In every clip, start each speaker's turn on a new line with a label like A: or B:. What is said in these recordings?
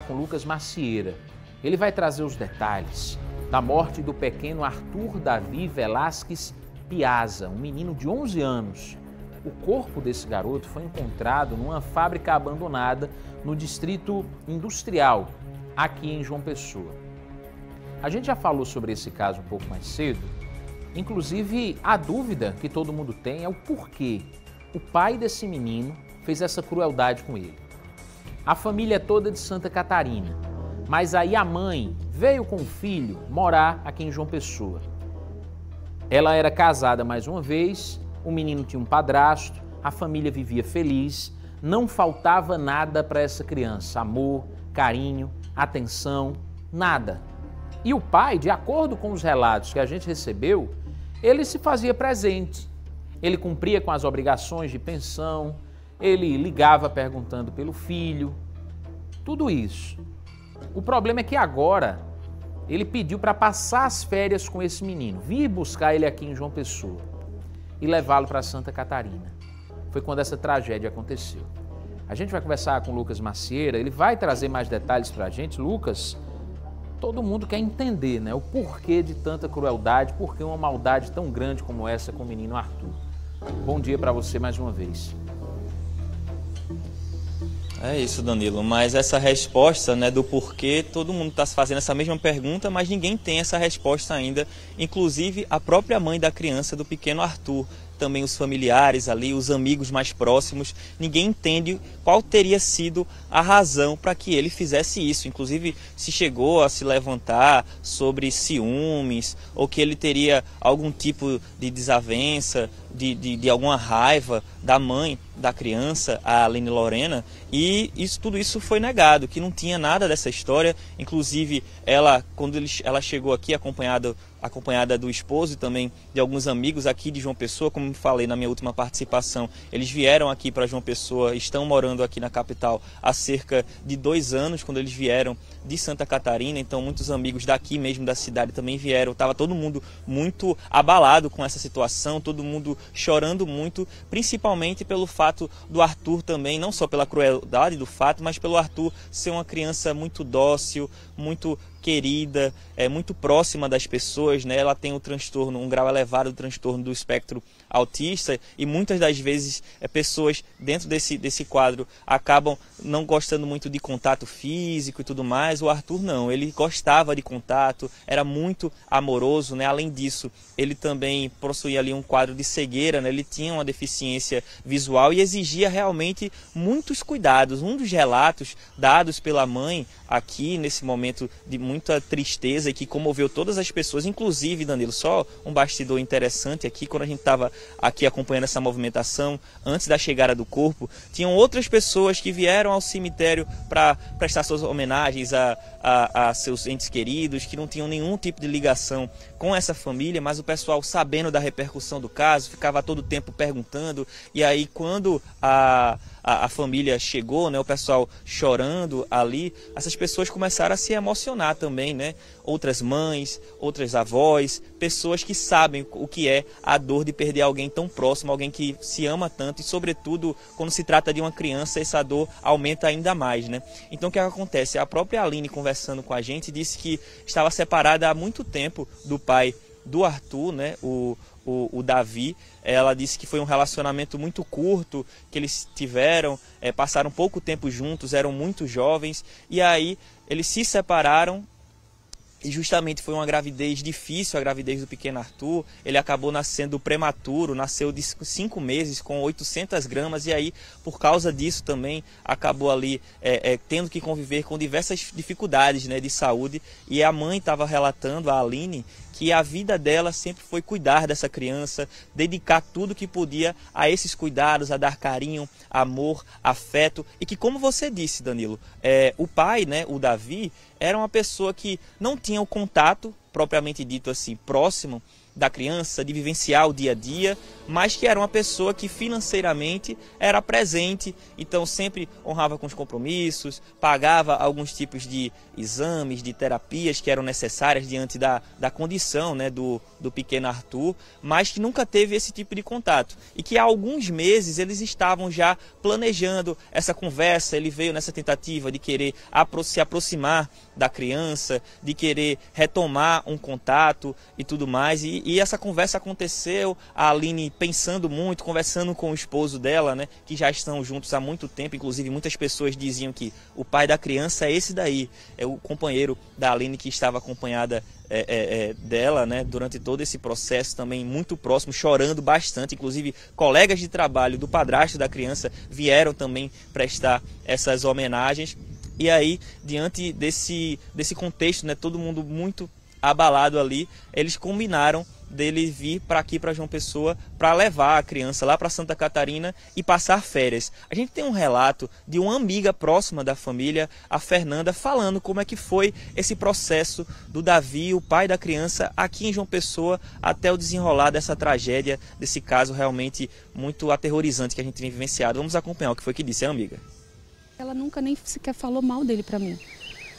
A: com Lucas Macieira. Ele vai trazer os detalhes da morte do pequeno Arthur Davi Velasquez Piazza, um menino de 11 anos. O corpo desse garoto foi encontrado numa fábrica abandonada no distrito industrial, aqui em João Pessoa. A gente já falou sobre esse caso um pouco mais cedo. Inclusive, a dúvida que todo mundo tem é o porquê o pai desse menino fez essa crueldade com ele. A família é toda de Santa Catarina, mas aí a mãe veio com o filho morar aqui em João Pessoa. Ela era casada mais uma vez, o menino tinha um padrasto, a família vivia feliz, não faltava nada para essa criança, amor, carinho, atenção, nada. E o pai, de acordo com os relatos que a gente recebeu, ele se fazia presente. Ele cumpria com as obrigações de pensão, ele ligava perguntando pelo filho, tudo isso. O problema é que agora ele pediu para passar as férias com esse menino, vir buscar ele aqui em João Pessoa e levá-lo para Santa Catarina. Foi quando essa tragédia aconteceu. A gente vai conversar com o Lucas Macieira, ele vai trazer mais detalhes para a gente. Lucas, todo mundo quer entender, né, o porquê de tanta crueldade, por que uma maldade tão grande como essa com o menino Arthur. Bom dia para você mais uma vez.
B: É isso, Danilo, mas essa resposta, né, do porquê, todo mundo está fazendo essa mesma pergunta, mas ninguém tem essa resposta ainda, inclusive a própria mãe da criança, do pequeno Arthur, também os familiares ali, os amigos mais próximos, ninguém entende qual teria sido a razão para que ele fizesse isso. Inclusive, se chegou a se levantar sobre ciúmes, ou que ele teria algum tipo de desavença, de alguma raiva da mãe da criança, a Aline Lorena, e tudo isso foi negado, que não tinha nada dessa história. Inclusive, ela, quando ela chegou aqui acompanhada do esposo e também de alguns amigos aqui de João Pessoa, como falei na minha última participação, eles vieram aqui para João Pessoa, estão morando aqui na capital há cerca de 2 anos, quando eles vieram de Santa Catarina, então muitos amigos daqui mesmo da cidade também vieram, estava todo mundo muito abalado com essa situação, todo mundo chorando muito, principalmente pelo fato do Arthur também, não só pela crueldade do fato, mas pelo Arthur ser uma criança muito dócil, muito querida, muito próxima das pessoas, né? Ela tem um grau elevado do transtorno do espectro autista, e muitas das vezes pessoas dentro desse quadro acabam não gostando muito de contato físico e tudo mais. O Arthur não, ele gostava de contato, era muito amoroso, né? Além disso, ele também possuía ali um quadro de cegueira, né? Ele tinha uma deficiência visual e exigia realmente muitos cuidados. Um dos relatos dados pela mãe aqui nesse momento de muita tristeza e que comoveu todas as pessoas, inclusive, Danilo, só um bastidor interessante aqui, quando a gente estava aqui acompanhando essa movimentação, antes da chegada do corpo, tinham outras pessoas que vieram ao cemitério para prestar suas homenagens a seus entes queridos, que não tinham nenhum tipo de ligação com essa família, mas o pessoal, sabendo da repercussão do caso, ficava todo o tempo perguntando, e aí quando a família chegou, né, o pessoal chorando ali, essas pessoas começaram a se emocionar também, né? Outras mães, outras avós, pessoas que sabem o que é a dor de perder alguém tão próximo, alguém que se ama tanto, e sobretudo quando se trata de uma criança, essa dor aumenta ainda mais, né? Então o que acontece? A própria Aline, conversando com a gente, disse que estava separada há muito tempo do pai do Arthur, né? O Davi. Ela disse que foi um relacionamento muito curto que eles tiveram, passaram pouco tempo juntos, eram muito jovens, e aí eles se separaram. E justamente foi uma gravidez difícil, a gravidez do pequeno Arthur. Ele acabou nascendo prematuro, nasceu de 5 meses com 800 gramas, e aí por causa disso também acabou ali tendo que conviver com diversas dificuldades, né, de saúde. E a mãe estava relatando, a Aline, que a vida dela sempre foi cuidar dessa criança, dedicar tudo que podia a esses cuidados, a dar carinho, amor, afeto, e que, como você disse, Danilo, o pai, né, o Davi, era uma pessoa que não tinha o contato, propriamente dito assim, próximo da criança, de vivenciar o dia a dia, mas que era uma pessoa que financeiramente era presente, então sempre honrava com os compromissos, pagava alguns tipos de exames, de terapias que eram necessárias diante da condição, né, do pequeno Arthur, mas que nunca teve esse tipo de contato. E que há alguns meses eles estavam já planejando essa conversa, ele veio nessa tentativa de querer se aproximar da criança, de querer retomar um contato e tudo mais, e essa conversa aconteceu, a Aline pensando muito, conversando com o esposo dela, né, que já estão juntos há muito tempo, inclusive muitas pessoas diziam que o pai da criança é esse daí, é o companheiro da Aline que estava acompanhada dela, né, durante todo esse processo, também muito próximo, chorando bastante, inclusive colegas de trabalho do padrasto da criança vieram também prestar essas homenagens. E aí, diante desse contexto, né, todo mundo muito abalado ali, eles combinaram dele vir para aqui, para João Pessoa, para levar a criança lá para Santa Catarina e passar férias. A gente tem um relato de uma amiga próxima da família, a Fernanda, falando como é que foi esse processo do Davi, o pai da criança, aqui em João Pessoa, até o desenrolar dessa tragédia, desse caso realmente muito aterrorizante que a gente tem vivenciado. Vamos acompanhar o que foi que disse a amiga.
C: Ela nunca nem sequer falou mal dele para mim.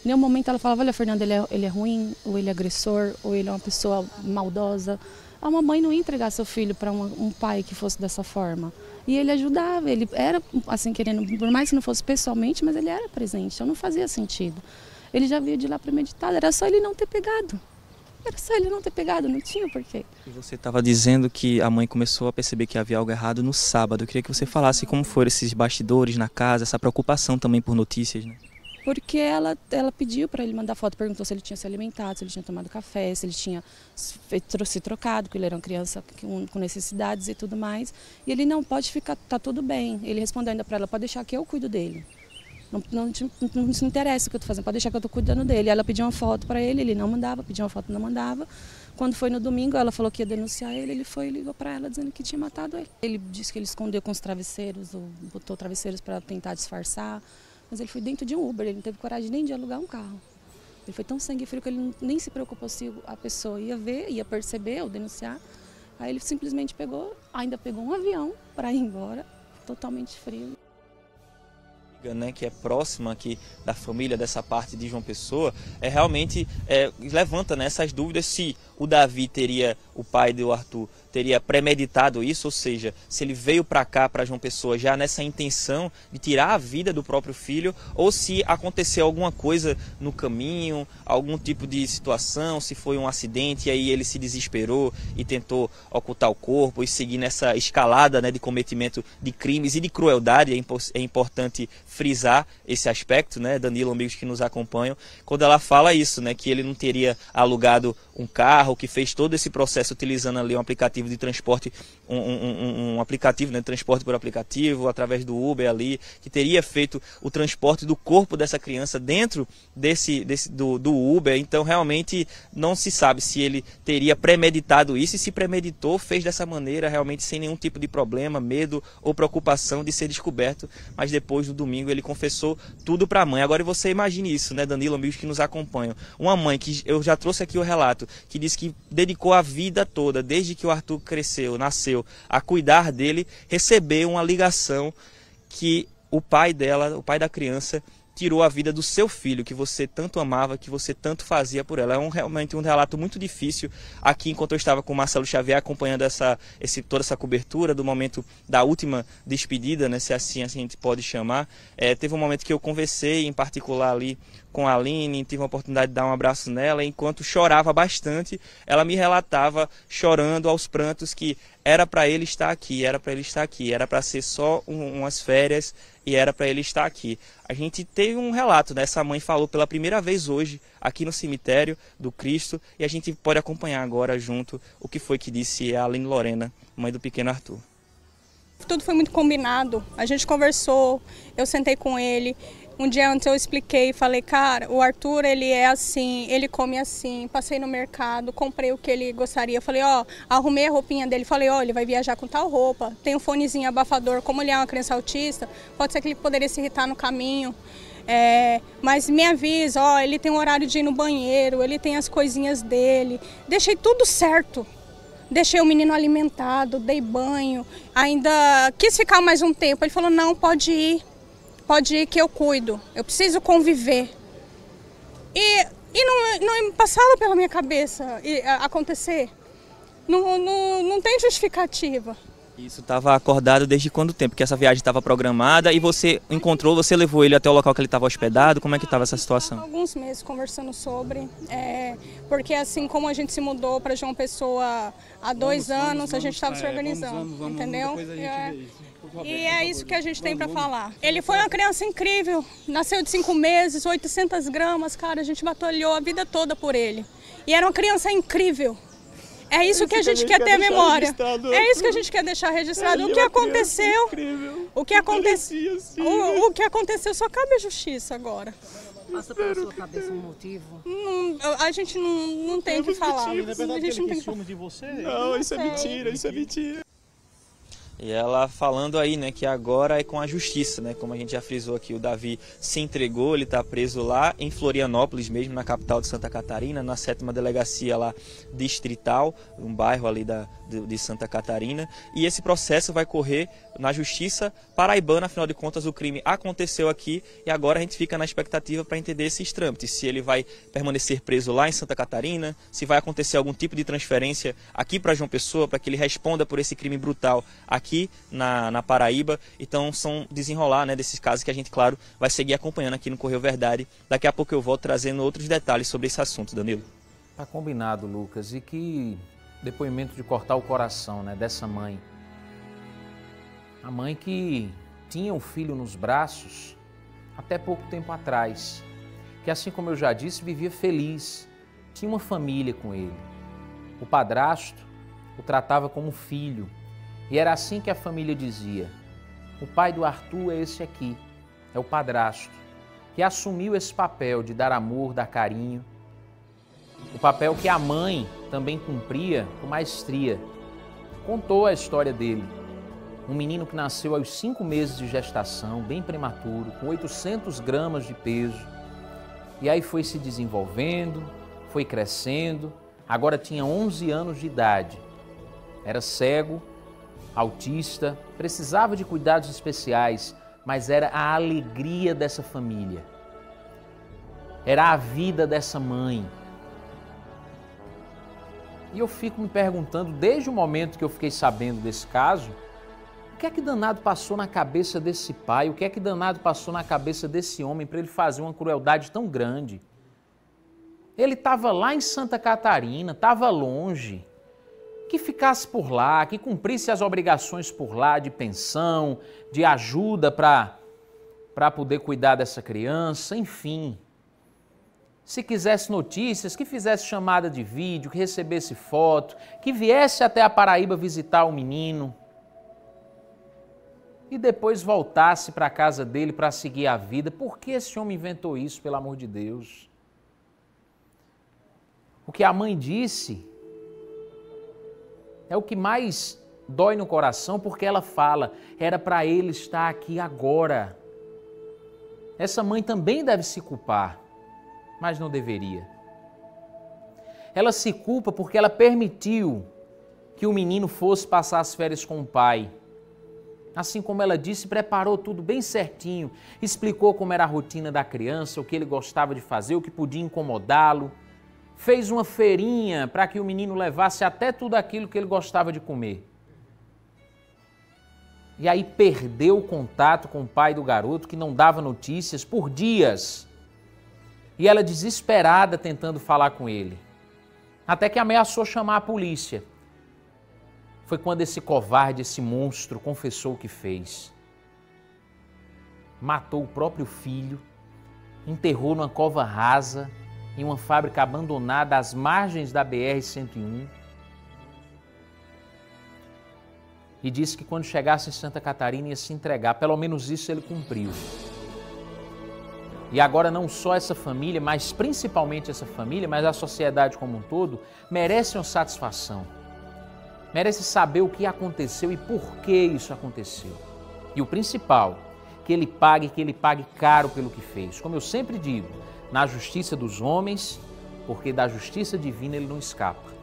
C: Em nenhum momento ela falava, olha, Fernanda, ele é ruim, ou ele é agressor, ou ele é uma pessoa maldosa. A mamãe não ia entregar seu filho para um pai que fosse dessa forma. E ele ajudava, ele era assim querendo, por mais que não fosse pessoalmente, mas ele era presente, então não fazia sentido. Ele já veio de lá premeditado, era só ele não ter pegado. Era só ele não ter pegado, não tinha porquê.
B: E você estava dizendo que a mãe começou a perceber que havia algo errado no sábado. Eu queria que você falasse como foram esses bastidores na casa, essa preocupação também por notícias, né?
C: Porque ela pediu para ele mandar foto, perguntou se ele tinha se alimentado, se ele tinha tomado café, se ele tinha se trocado, porque ele era uma criança com necessidades e tudo mais. E ele não pode ficar, tá tudo bem. Ele respondeu ainda para ela, pode deixar que eu cuido dele. Não se interessa o que eu estou fazendo, pode deixar que eu estou cuidando dele. Ela pediu uma foto para ele não mandava, pediu uma foto, não mandava. Quando foi no domingo, ela falou que ia denunciar ele foi e ligou para ela dizendo que tinha matado ele. Ele disse que ele escondeu com os travesseiros, ou botou travesseiros para tentar disfarçar. Mas ele foi dentro de um Uber, ele não teve coragem nem de alugar um carro. Ele foi tão sangue frio que ele nem se preocupou se a pessoa ia ver, ia perceber ou denunciar. Aí ele simplesmente ainda pegou um avião para ir embora, totalmente frio.
B: Né, que é próxima aqui da família dessa parte de João Pessoa, realmente levanta, né, essas dúvidas se o Davi o pai do Arthur, teria premeditado isso, ou seja, se ele veio para cá, para João Pessoa, já nessa intenção de tirar a vida do próprio filho, ou se aconteceu alguma coisa no caminho, algum tipo de situação, se foi um acidente e aí ele se desesperou e tentou ocultar o corpo e seguir nessa escalada, né, de cometimento de crimes e de crueldade. É importante frisar esse aspecto, né, Danilo, amigos que nos acompanham, quando ela fala isso, né, que ele não teria alugado um carro, que fez todo esse processo utilizando ali um aplicativo de transporte, um aplicativo, né, de transporte por aplicativo, através do Uber ali, que teria feito o transporte do corpo dessa criança dentro do Uber. Então realmente não se sabe se ele teria premeditado isso, e se premeditou, fez dessa maneira, realmente sem nenhum tipo de problema, medo ou preocupação de ser descoberto, mas depois do domingo ele confessou tudo para a mãe. Agora você imagine isso, né, Danilo, amigos que nos acompanham, uma mãe que eu já trouxe aqui o relato, que diz que dedicou a vida toda, desde que o Arthur nasceu, a cuidar dele, recebeu uma ligação que o pai dela, o pai da criança, tirou a vida do seu filho, que você tanto amava, que você tanto fazia por ela. É realmente um relato muito difícil. Aqui, enquanto eu estava com o Marcelo Xavier acompanhando toda essa cobertura do momento da última despedida, né, se assim a gente pode chamar, teve um momento que eu conversei em particular ali com a Aline, tive a oportunidade de dar um abraço nela, e enquanto chorava bastante, ela me relatava, chorando aos prantos, que era para ele estar aqui, era para ser só umas férias, e era para ele estar aqui. A gente teve um relato, né? Essa mãe falou pela primeira vez hoje, aqui no cemitério do Cristo, e a gente pode acompanhar agora junto o que foi que disse a Aline Lorena, mãe do pequeno Arthur.
D: Tudo foi muito combinado, a gente conversou, eu sentei com ele. Um dia antes eu expliquei, falei, cara, o Arthur, ele é assim, ele come assim, passei no mercado, comprei o que ele gostaria, falei, arrumei a roupinha dele, falei, ele vai viajar com tal roupa, tem um fonezinho abafador, como ele é uma criança autista, pode ser que ele poderia se irritar no caminho, mas me avisa, ele tem um horário de ir no banheiro, ele tem as coisinhas dele, deixei tudo certo. Deixei o menino alimentado, dei banho, ainda quis ficar mais um tempo. Ele falou, não, pode ir que eu cuido, eu preciso conviver. E não passava pela minha cabeça acontecer. Não tem justificativa.
B: Isso estava acordado desde quanto tempo? Porque essa viagem estava programada e você levou ele até o local que ele estava hospedado? Como é que estava essa situação?
D: Alguns meses conversando sobre, porque assim como a gente se mudou para João Pessoa há 2 anos, a gente estava se organizando, entendeu? E é isso que a gente tem para falar. Ele foi uma criança incrível, nasceu de 5 meses, 800 gramas, cara, a gente batalhou a vida toda por ele. E era uma criança incrível. É isso que a gente quer ter a memória. É isso que a gente quer deixar registrado. O que aconteceu? O que aconteceu só cabe a justiça agora.
E: Passa pela sua cabeça um motivo?
D: A gente não tem o que falar.
F: É verdade que ele tem ciúme de você? Não, isso é mentira, isso é mentira.
B: E ela falando aí, né, que agora é com a justiça, né, como a gente já frisou aqui, o Davi se entregou, ele está preso lá em Florianópolis mesmo, na capital de Santa Catarina, na 7ª delegacia lá distrital, um bairro ali de Santa Catarina, e esse processo vai correr na justiça paraibana, afinal de contas o crime aconteceu aqui e agora a gente fica na expectativa para entender esses trâmites, se ele vai permanecer preso lá em Santa Catarina, se vai acontecer algum tipo de transferência aqui para João Pessoa, para que ele responda por esse crime brutal aqui na Paraíba. Então são desenrolar, né, desses casos que a gente, claro, vai seguir acompanhando aqui no Correio Verdade. Daqui a pouco eu volto trazendo outros detalhes sobre esse assunto, Danilo.
A: Tá combinado, Lucas, e que depoimento de cortar o coração, né, dessa mãe. A mãe que tinha um filho nos braços até pouco tempo atrás, que assim como eu já disse, vivia feliz, tinha uma família com ele. O padrasto o tratava como filho e era assim que a família dizia: o pai do Arthur é esse aqui, é o padrasto, que assumiu esse papel de dar amor, dar carinho, o papel que a mãe também cumpria com maestria. Contou a história dele. Um menino que nasceu aos 5 meses de gestação, bem prematuro, com 800 gramas de peso. E aí foi se desenvolvendo, foi crescendo, agora tinha 11 anos de idade. Era cego, autista, precisava de cuidados especiais, mas era a alegria dessa família. Era a vida dessa mãe. E eu fico me perguntando, desde o momento que eu fiquei sabendo desse caso, o que é que danado passou na cabeça desse pai? O que é que danado passou na cabeça desse homem para ele fazer uma crueldade tão grande? Ele estava lá em Santa Catarina, estava longe. Que ficasse por lá, que cumprisse as obrigações por lá de pensão, de ajuda para poder cuidar dessa criança, enfim. Se quisesse notícias, que fizesse chamada de vídeo, que recebesse foto, que viesse até a Paraíba visitar o menino e depois voltasse para a casa dele para seguir a vida. Por que esse homem inventou isso, pelo amor de Deus? O que a mãe disse é o que mais dói no coração, porque ela fala, era para ele estar aqui agora. Essa mãe também deve se culpar, mas não deveria. Ela se culpa porque ela permitiu que o menino fosse passar as férias com o pai. Assim como ela disse, preparou tudo bem certinho, explicou como era a rotina da criança, o que ele gostava de fazer, o que podia incomodá-lo. Fez uma feirinha para que o menino levasse até tudo aquilo que ele gostava de comer. E aí perdeu o contato com o pai do garoto, que não dava notícias por dias. E ela desesperada tentando falar com ele. Até que ameaçou chamar a polícia. Foi quando esse covarde, esse monstro, confessou o que fez. Matou o próprio filho, enterrou numa cova rasa, em uma fábrica abandonada às margens da BR-101. E disse que quando chegasse em Santa Catarina ia se entregar. Pelo menos isso ele cumpriu. E agora não só essa família, mas principalmente essa família, mas a sociedade como um todo, merece uma satisfação. Merece saber o que aconteceu e por que isso aconteceu. E o principal, que ele pague caro pelo que fez. Como eu sempre digo, na justiça dos homens, porque da justiça divina ele não escapa.